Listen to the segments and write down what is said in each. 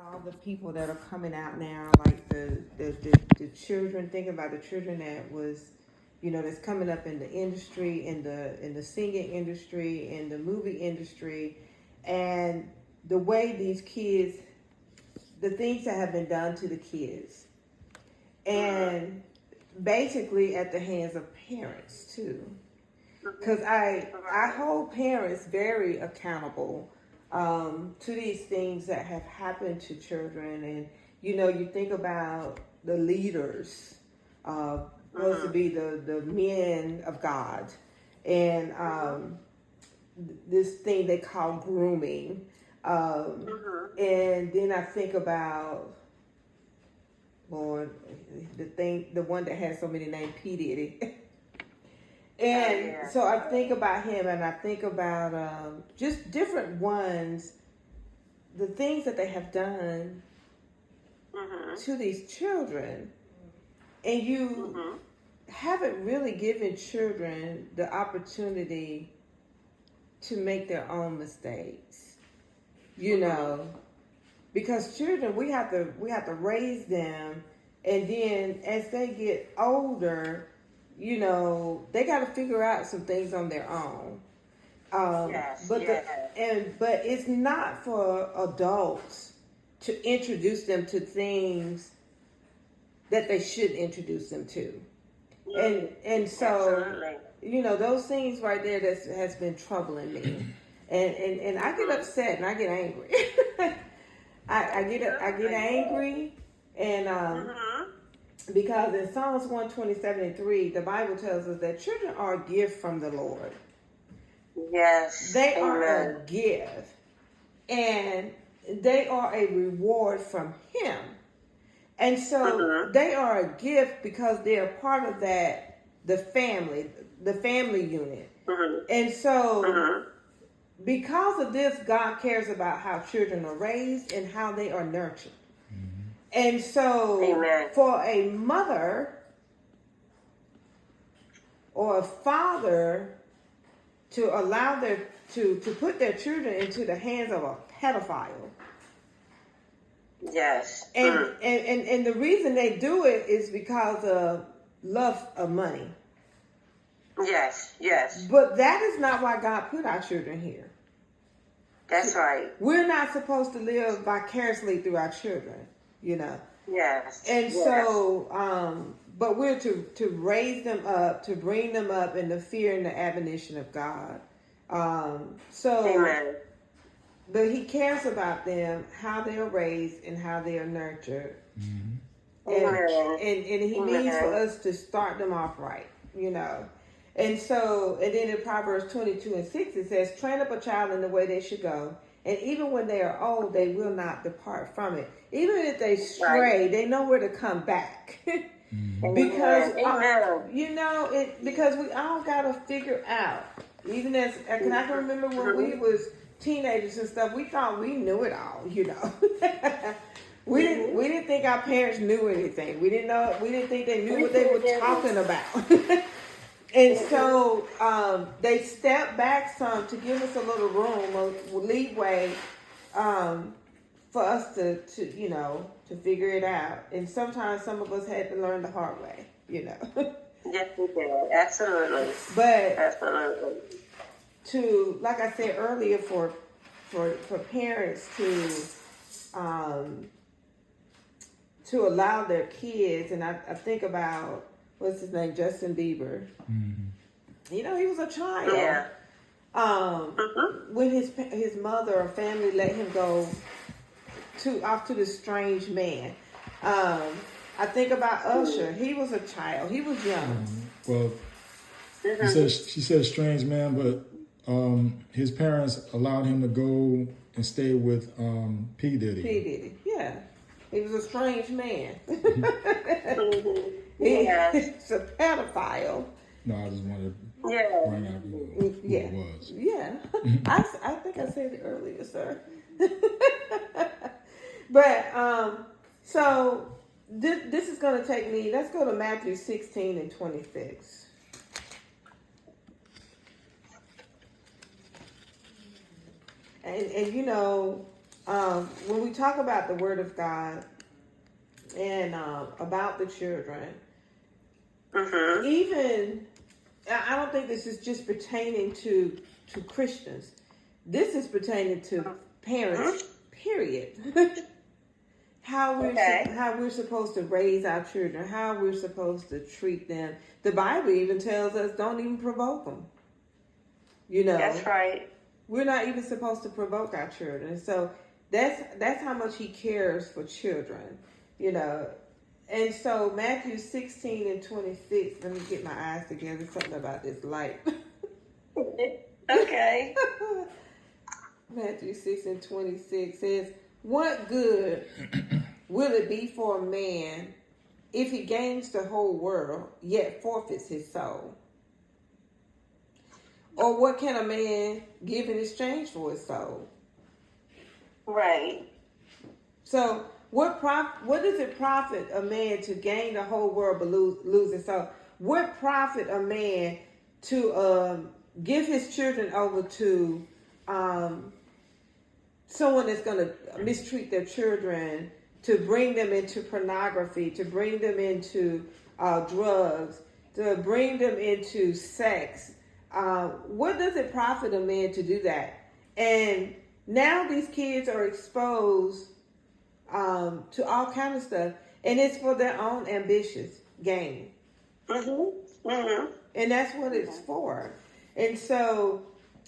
All the people that are coming out now, like the children, thinking about the children that was, that's coming up in the industry, in the singing industry, in the movie industry, and the way these kids, the things that have been done to the kids, and basically at the hands of parents too, because I hold parents very accountable to these things that have happened to children. And you think about the leaders, supposed to be the men of God, and this thing they call grooming, and then I think about, Lord, the one that has so many names, P. Diddy. And so I think about him, and I think about just different ones, the things that they have done to these children. And you haven't really given children the opportunity to make their own mistakes, because children, we have to raise them, and then as they get older, they got to figure out some things on their own. But it's not for adults to introduce them to things that they should introduce them to. And so, those things right there that has been troubling me. And I get upset and I get angry. I get angry, and because in Psalms 127:3, the Bible tells us that children are a gift from the Lord. Yes. They are a gift, and they are a reward from Him. And so they are a gift because they are part of the family unit. And so because of this, God cares about how children are raised and how they are nurtured. And so for a mother or a father to allow to put their children into the hands of a pedophile. Yes. And the reason they do it is because of love of money. Yes. But that is not why God put our children here. That's right. We're not supposed to live vicariously through our children, Yes. And so, but we're to raise them up, to bring them up in the fear and the admonition of God. Amen. But He cares about them, how they are raised and how they are nurtured. And He means for us to start them off right, And so, and then in Proverbs 22:6, it says, train up a child in the way they should go, and even when they are old, they will not depart from it. Even if they stray, they know where to come back. Because, because we all got to figure out, even as, and I can remember when we was teenagers and stuff, we thought we knew it all, We didn't think our parents knew anything. We didn't think they knew what they were talking about. And so they stepped back some to give us a little room or leeway for us to figure it out. And sometimes some of us had to learn the hard way, Yes, we did. Absolutely. But absolutely, to, like I said earlier, for parents to allow their kids, and I think about, what's his name, Justin Bieber. He was a child. Yeah. When his mother or family let him go off to this strange man. I think about Usher. He was a child. He was young. Well, she said strange man, but his parents allowed him to go and stay with P. Diddy. P. Diddy, yeah. He was a strange man. He's a pedophile. No, I just wanted to bring out who it was. Yeah. I think I said it earlier, sir. But, so this is going to take me, let's go to Matthew 16:26. And when we talk about the Word of God and about the children, even I don't think this is just pertaining to Christians. This is pertaining to parents. Period. How we're supposed to raise our children, how we're supposed to treat them. The Bible even tells us don't even provoke them. You know, that's right. We're not even supposed to provoke our children. So that's how much He cares for children. You know, and so Matthew 16:26. Let me get my eyes together. Something about this light. Okay. Matthew 6:26 says, "What good will it be for a man if he gains the whole world, yet forfeits his soul? Or what can a man give in exchange for his soul?" Right. So what does it profit a man to gain the whole world but lose his soul? What profit a man to give his children over to someone that's going to mistreat their children, to bring them into pornography, to bring them into drugs, to bring them into sex? What does it profit a man to do that? And now these kids are exposed to all kinds of stuff, and it's for their own ambitious gain. And that's what it's for. And so,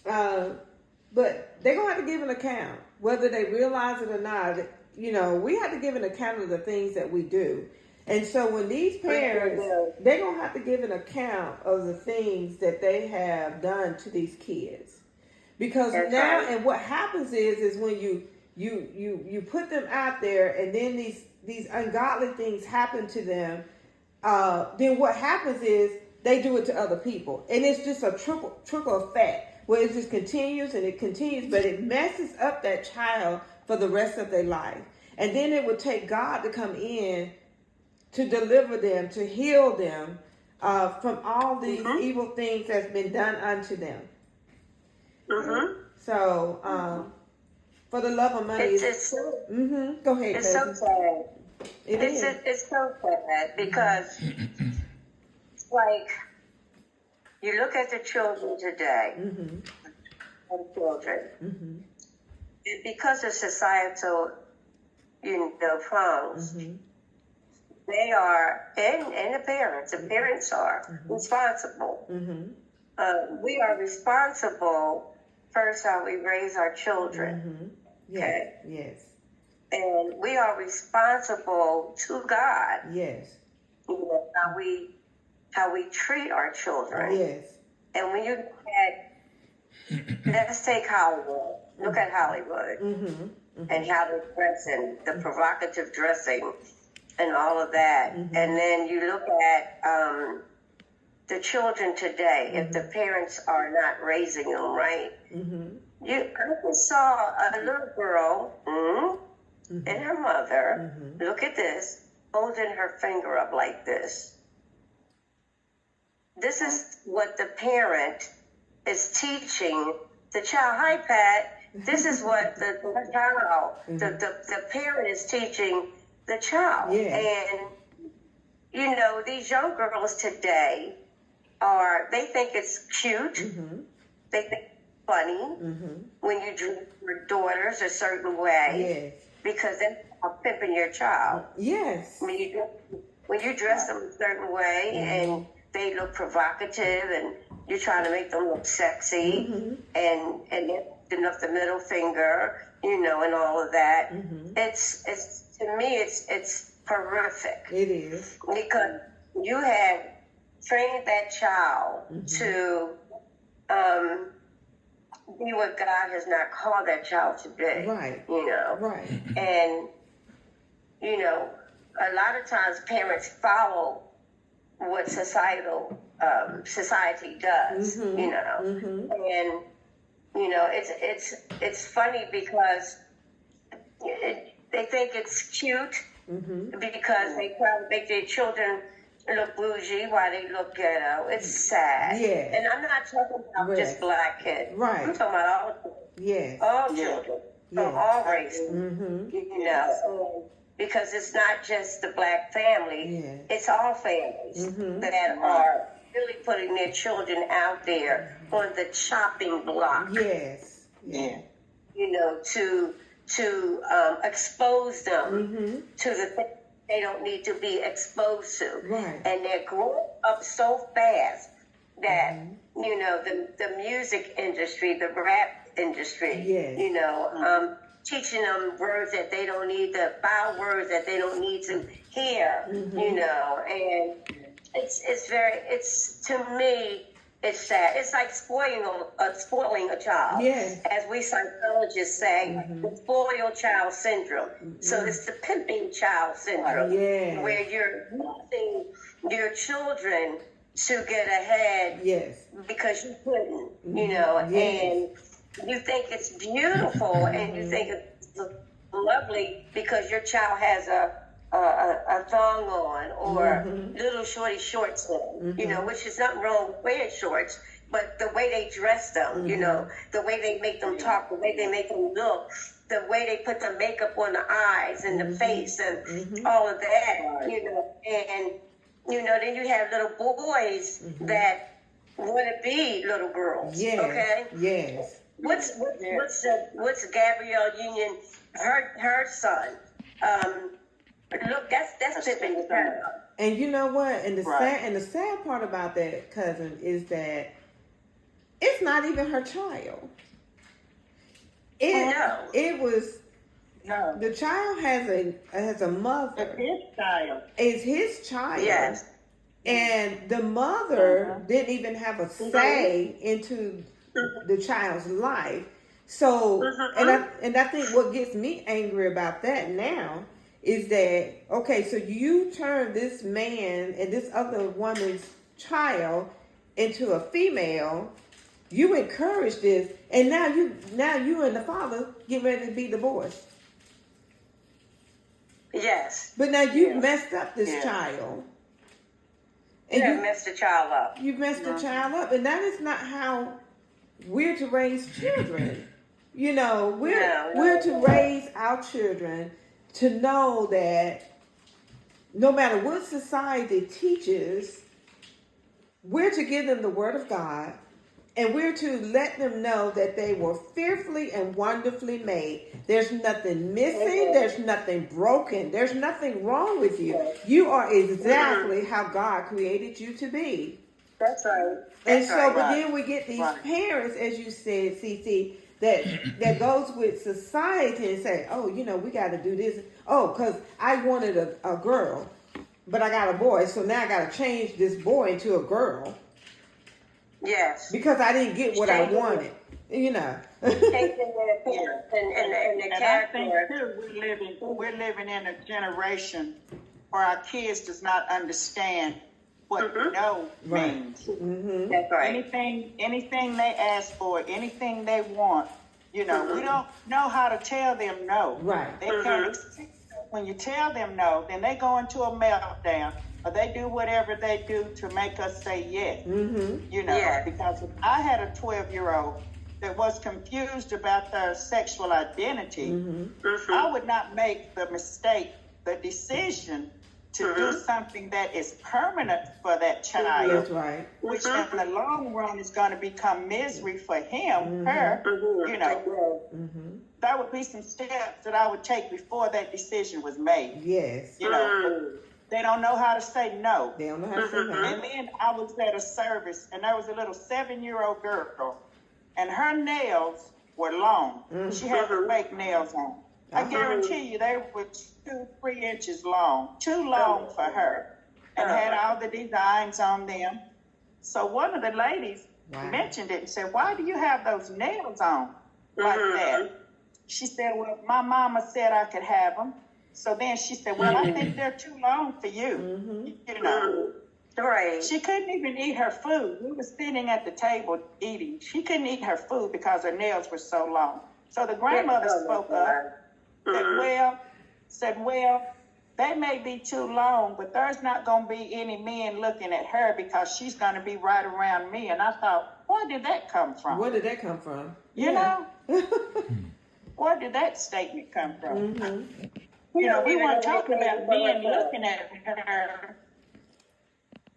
but they're going to have to give an account, whether they realize it or not. You know, we have to give an account of the things that we do. And so when these parents, they're going to have to give an account of the things that they have done to these kids. Because that's now, right. And what happens is when you put them out there, and then these ungodly things happen to them, then what happens is they do it to other people. And it's just a trickle effect where it just continues and it continues, but it messes up that child for the rest of their life. And then it would take God to come in to deliver them, to heal them from all these evil things that's been done unto them. So, for the love of money, it's go ahead. It's so sad. It's so sad because, like, you look at the children today, and children, and because of societal, phones, they are, and the parents are responsible. We are responsible first how we raise our children. Okay? Yes. And we are responsible to God. Yes. How we treat our children. Yes. And when you look at, let's take Hollywood. Look at Hollywood. And how they dress and the provocative dressing and all of that. And then you look at the children today, if the parents are not raising them right. I saw a little girl and her mother, look at this, holding her finger up like this. This is what the parent is teaching the child. Hi, Pat. This is what the child, the parent is teaching the child. And, these young girls today they think it's cute. They think it's funny when you dress your daughters a certain way. Because that's pimping your child. When you dress them a certain way and they look provocative and you're trying to make them look sexy and lifting up the middle finger, and all of that. It's to me it's horrific. It is. Because you have trained that child to be what God has not called that child to be. Right. Right. And, a lot of times parents follow what society does, and, it's funny because they think it's cute because they try to make their children look bougie while they look ghetto. It's sad. And I'm not talking about just black kids. Right. I'm talking about all children. All children. from all races, you know, because it's not just the black family, it's all families that are really putting their children out there on the chopping block. Yes. Yeah. You know, to expose them to the things they don't need to be exposed to. Right. And they're growing up so fast that, you know, the music industry, the rap industry, you know, teaching them words that they don't need, the foul words that they don't need to hear, you know, and it's to me, it's sad. It's like spoiling a child. Yes. As we psychologists say, the spoiled child syndrome. So it's the pimping child syndrome, where you're using your children to get ahead because you couldn't, you know, and you think it's beautiful and you think it's lovely because your child has a thong on or little shorty shorts on, you know, which is nothing wrong with wearing shorts, but the way they dress them, you know, the way they make them talk, the way they make them look, the way they put the makeup on the eyes and the face and all of that, you know, and, you know, then you have little boys that want to be little girls, okay? Yes. What's Gabrielle Union, her son, look, that's tipping the child. And you know what? And the sad part about that, cousin, is that it's not even her child. It was the child has a mother. It's his child. It's his child. Yes. And the mother didn't even have a say into the child's life. So and I think what gets me angry about that now is that, okay, so you turn this man and this other woman's child into a female, you encourage this, and now you and the father get ready to be divorced. Yes. But now you've messed up this child. And you messed the child up. You've messed the child up, and that is not how we're to raise children. You know, we're to raise our children to know that no matter what society teaches, we're to give them the word of God, and we're to let them know that they were fearfully and wonderfully made. There's nothing missing. There's nothing broken. There's nothing wrong with you. You are exactly how God created you to be. That's right. And so, but then we get these parents, as you said, Cece, that goes with society and say, oh, you know, we got to do this. Oh, because I wanted a girl, but I got a boy, so now I got to change this boy into a girl. Yes. Because I didn't get what I wanted, you know. Changing their appearance and the character. I think too, we're living in a generation where our kids does not understand what no means. That's right. Anything they ask for, anything they want, you know, we don't know how to tell them no. Right. They can't. When you tell them no, then they go into a meltdown, or they do whatever they do to make us say yes. You know, because if I had a 12-year-old that was confused about their sexual identity, I would not make the decision to do something that is permanent for that child. That's right. Which in the long run is going to become misery for him, her, you know. There would be some steps that I would take before that decision was made. Yes. You know, they don't know how to say no. They don't know how to say no. And then I was at a service, and there was a little 7-year-old girl, and her nails were long. She had the fake nails on. I guarantee you they were 2-3 inches long, too long for her, and had all the designs on them. So one of the ladies mentioned it and said, "Why do you have those nails on like that?" She said, "Well, my mama said I could have them." So then she said, "Well, I think they're too long for you." You know. Right. She couldn't even eat her food. We were sitting at the table eating. She couldn't eat her food because her nails were so long. So the grandmother spoke up. Said, well, they may be too long, but there's not going to be any men looking at her because she's going to be right around me. And I thought, where did that come from? Where did that come from? You know? Where did that statement come from? Mm-hmm. You know, we weren't talking about men looking at her,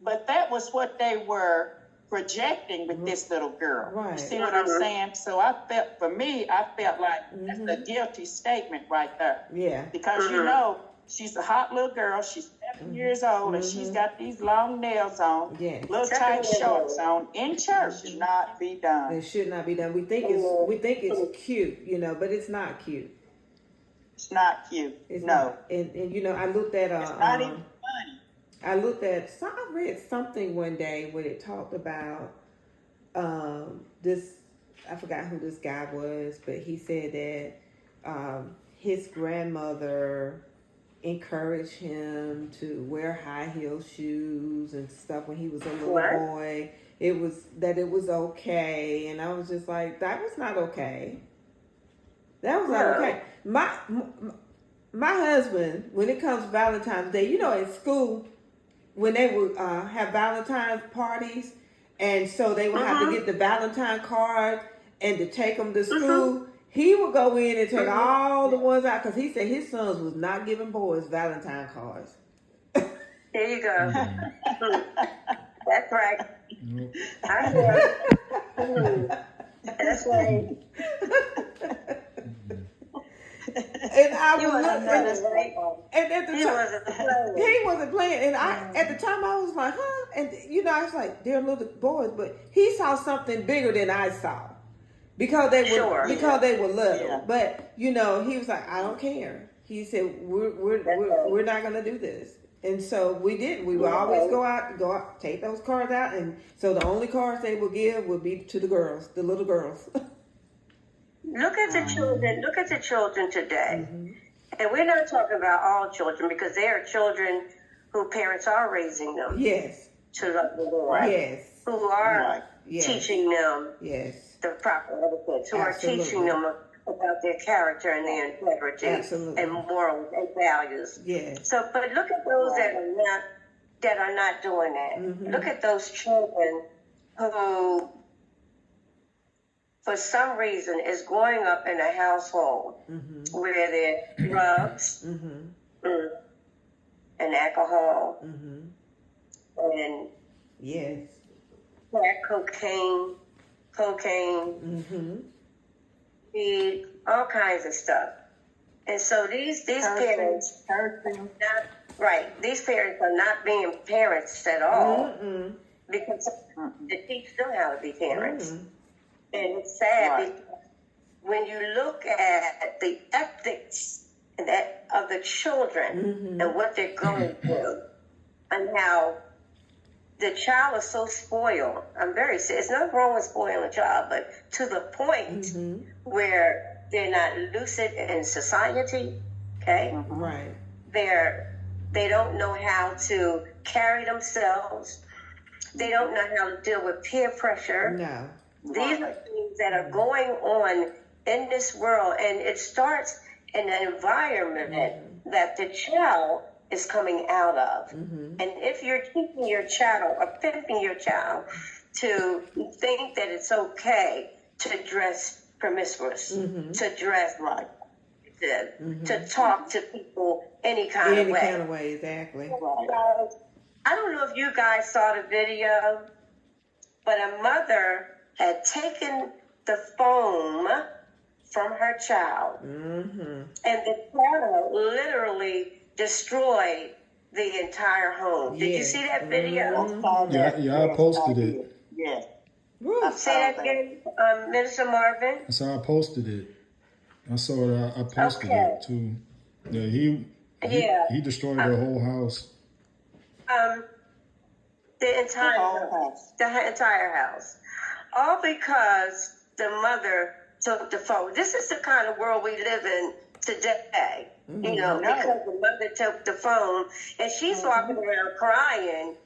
but that was what they were projecting with this little girl. Right. You see what I'm saying? So I felt like that's a guilty statement right there. Yeah. Because you know, she's a hot little girl. She's 7 years old, and she's got these long nails on, little tight shorts on. In church, should not be done. It should not be done. We think it's cute, you know, but it's not cute. It's not cute. It's no. Not. And you know, I looked at it's not even funny. I read something one day when it talked about this. I forgot who this guy was, but he said that his grandmother encouraged him to wear high heel shoes and stuff when he was a little boy. It was okay, and I was just like, that was not okay. That was not okay. My husband, when it comes to Valentine's Day, you know, at school, when they would have Valentine's parties, and so they would have to get the Valentine card and to take them to school, he would go in and take all the ones out because he said his sons was not giving boys Valentine cards. There you go. That's right. Nope. I know. That's right. And I would look, and at the time, he wasn't playing. And at the time, I was like, huh? And you know, I was like, they're little boys, but he saw something bigger than I saw because they were little. Yeah. But you know, he was like, I don't care. He said, we're not gonna do this. And so we didn't. We would always go out, take those cards out, and so the only cards they would give would be to the girls, the little girls. Look at the children. Look at the children today. And we're not talking about all children because they are children who parents are raising them. Yes. To love the Lord. Yes. Who are teaching them the proper etiquette. Who are teaching them about their character and their integrity and morals and values. Yes. So, but look at those that are not doing that. Look at those children who, for some reason, is growing up in a household where there are drugs and alcohol and crack cocaine, weed, all kinds of stuff. And so these parents, these parents are not being parents at all because they teach them how to be parents. And it's sad because when you look at the ethics of the children and what they're going through and how the child is so spoiled. I'm very serious. It's not wrong with spoiling a child, but to the point where they're not lucid in society, okay? Right. They don't know how to carry themselves. They don't know how to deal with peer pressure. No. These are things that are going on in this world, and it starts in an environment that the child is coming out of. And if you're teaching your child or pimping your child to think that it's okay to dress promiscuous, to dress to talk to people any kind of way. Any kind of way, exactly. I don't know if you guys saw the video, but a mother had taken the foam from her child, and the child literally destroyed the entire home. Did you see that video? Yeah, I posted it. Yes. Say that again, Minister Marvin. So I posted it. I saw it. I posted it too. Yeah, he destroyed the whole house. The entire house. All because the mother took the phone. This is the kind of world we live in today. You know, because the mother took the phone and she's walking around crying.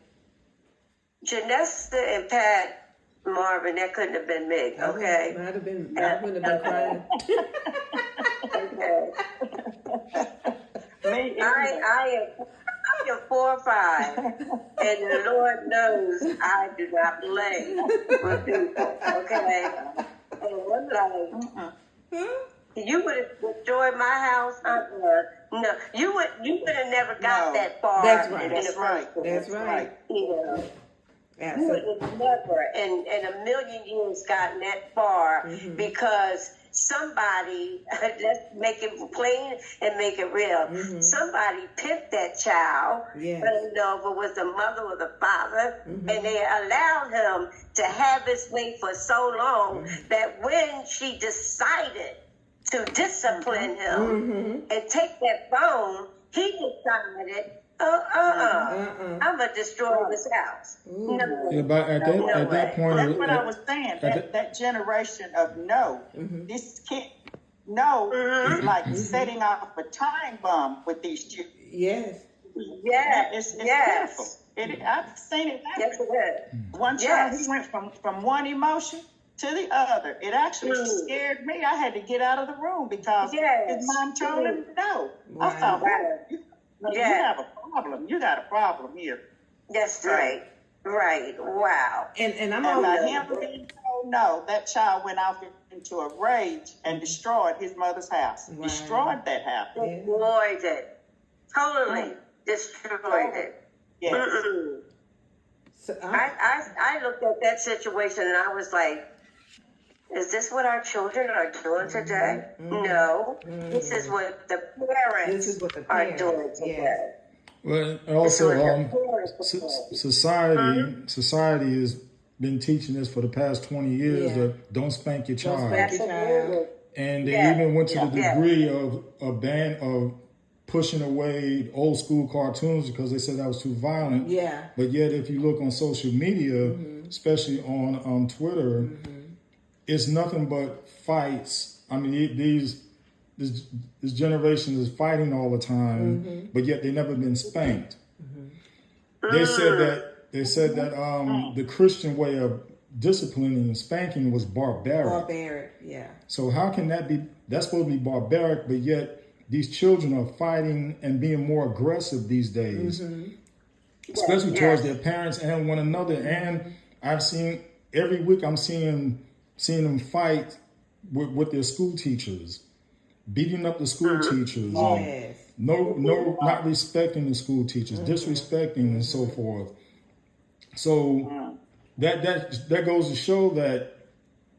Janesta and Pat, Marvin, that couldn't have been me, okay? I wouldn't have been crying. Okay. I am 4 or 5, and the Lord knows I do not play with people, okay? And I'm like, You would have destroyed my house. No, you would have never got that far. That's right. That's right. That's right. You know. Absolutely. You would have never in a million years gotten that far because somebody, let's make it plain and make it real. Somebody pimped that child. Yes. I don't know if it was the mother or the father, and they allowed him to have his way for so long that when she decided to discipline him and take that phone, he decided, I'm gonna destroy this house. No. Yeah, but at that point, that's what I was saying. That generation of no, this kid, no, is like setting off a time bomb with these children. Yes. Yes. It's pitiful. I've seen it happen. Yes, it is. One child, he went from one emotion to the other. It actually scared me. I had to get out of the room because his mom told him no. Wow. I thought, you have a problem. You got a problem here. That's right. Right. Wow. And I'm And by all him being told no, that child went off into a rage and destroyed his mother's house. Wow. Destroyed that house. Destroyed it. Totally destroyed it. Yes. So I looked at that situation and I was like, is this what our children are doing today? No. This is what the parents are doing today. Well, also, society has been teaching this for the past 20 years that don't spank your child. And they even went to the degree of pushing away old school cartoons because they said that was too violent. Yeah. But yet, if you look on social media, especially on Twitter, it's nothing but fights. I mean, this generation is fighting all the time, but yet they never been spanked. They said that the Christian way of disciplining and spanking was barbaric. Barbaric, yeah. So how can that be? That's supposed to be barbaric, but yet these children are fighting and being more aggressive these days, especially towards their parents and one another. And I've seen every week I'm seeing them fight with their school teachers, beating up the school teachers. Yes. Not respecting the school teachers, disrespecting and so forth. So that goes to show that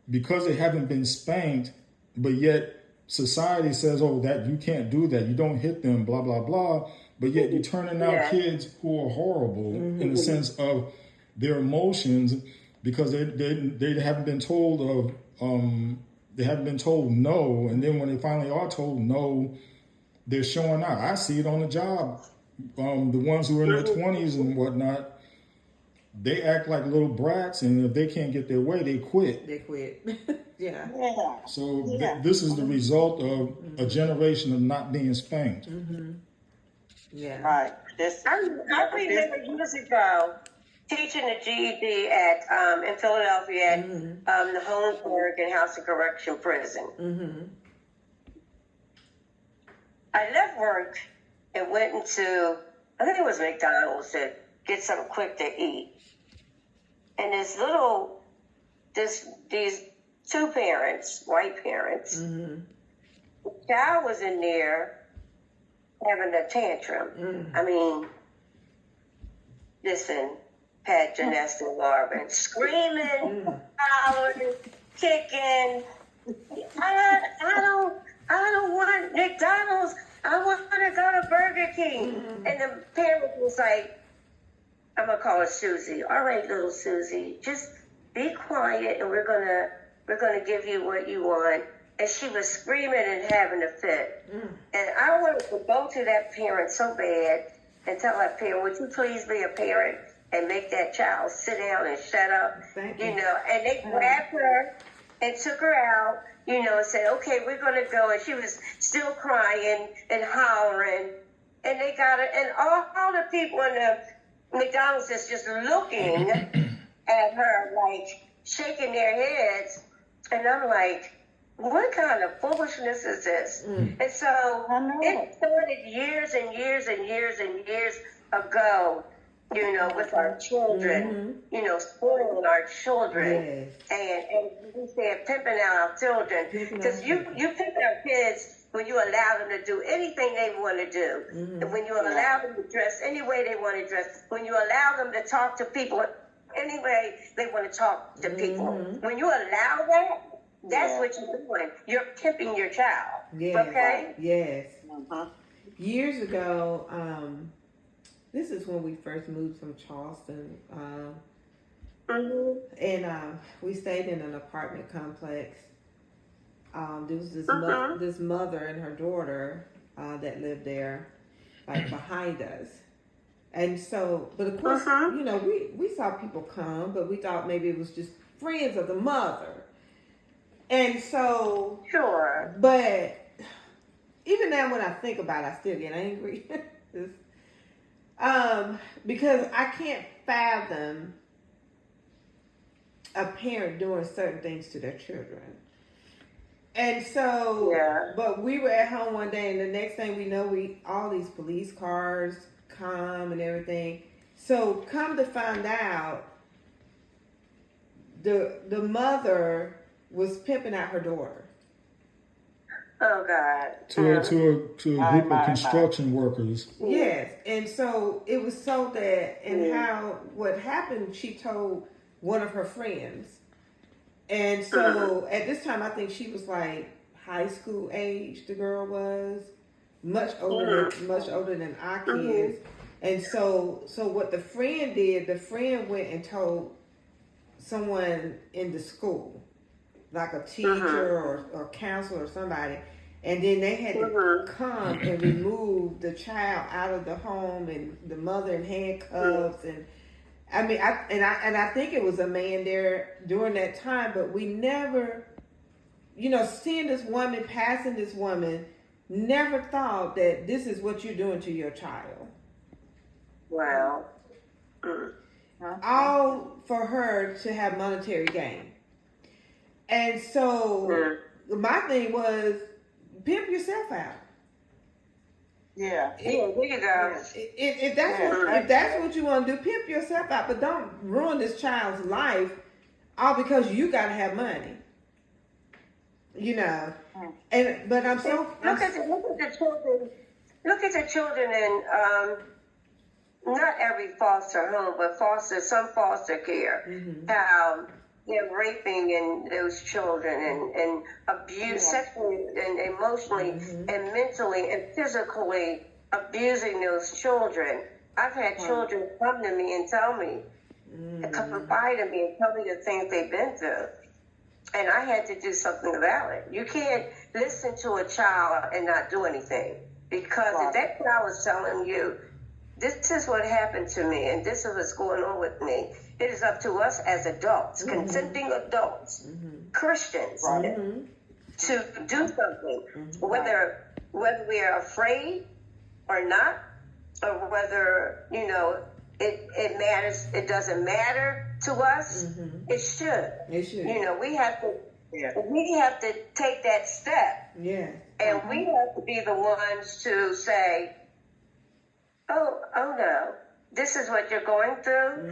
because they haven't been spanked, but yet society says, oh, that you can't do that. You don't hit them, blah, blah, blah. But yet you're turning out kids who are horrible in the sense of their emotions because they haven't been told they haven't been told no. And then when they finally are told no, they're showing out. I see it on the job. The ones who are in their 20s and whatnot, they act like little brats, and if they can't get their way, they quit. Yeah. So this is the result of a generation of not being spanked. Yeah. Right. I remember years ago teaching the GED at in Philadelphia at the Holmesburg and House of Correction prison. I left work and went into, I think it was McDonald's, to get something quick to eat. And these two parents, white parents, the child was in there having a tantrum. I mean, listen, Pat, Janesta, Marvin, screaming, hollering, kicking. I don't want McDonald's. I want to go to Burger King. And the parent was like, I'm gonna call her Susie. All right, little Susie, just be quiet, and we're gonna give you what you want. And she was screaming and having a fit. And I wanted to go to that parent so bad and tell that parent, would you please be a parent and make that child sit down and shut up? You know, and they grabbed her and took her out, you know, and said, okay, we're going to go. And she was still crying and hollering. And they got her, and all the people in the McDonald's is just looking at her, like, shaking their heads. And I'm like, what kind of foolishness is this? And so it started years and years and years and years ago you know, with our children, you know, spoiling our children. Yes. And we said pimping out our children. Because you pimp our kids when you allow them to do anything they want to do. And when you allow them to dress any way they want to dress. When you allow them to talk to people any way they want to talk to people. When you allow that, that's what you're doing. You're pimping your child. Yes. Okay? Yes. Years ago, this is when we first moved from Charleston. And we stayed in an apartment complex. There was this mother and her daughter that lived there, like behind us. And so, but of course, you know, we saw people come, but we thought maybe it was just friends of the mother. And so, but even now when I think about it, I still get angry. Because I can't fathom a parent doing certain things to their children. And so, but we were at home one day, and the next thing we know, all these police cars come and everything. So come to find out, the mother was pimping out her daughter. Oh God! To a group of construction workers. Yes, and so it was so that, and how what happened. She told one of her friends, and so at this time I think she was like high school age. The girl was much older than our kids, and so what the friend did. The friend went and told someone in the school, like a teacher or counselor or somebody, and then they had to come and remove the child out of the home and the mother in handcuffs. And I mean, I think it was a man there during that time, but we never, you know, seeing this woman, passing this woman, never thought that this is what you're doing to your child. Wow. All for her to have monetary gain. And so my thing was, pimp yourself out. Yeah, there you go. If that's what you want to do, pimp yourself out, but don't ruin this child's life all because you got to have money. You know, but I'm so look at the children. Look at the children in not every foster home, but some foster care. How they're raping those children and abuse, sexually and emotionally and mentally and physically abusing those children. I've had children come to me and tell me, confide in me and tell me the things they've been through. And I had to do something about it. You can't listen to a child and not do anything. Because if that child is telling you, this is what happened to me and this is what's going on with me, it is up to us as adults, consenting adults, Christians, to do something. Whether we are afraid or not, or whether, you know, it matters, it doesn't matter to us, it should. You know, we have to take that step. Yeah. And we have to be the ones to say, oh no, this is what you're going through.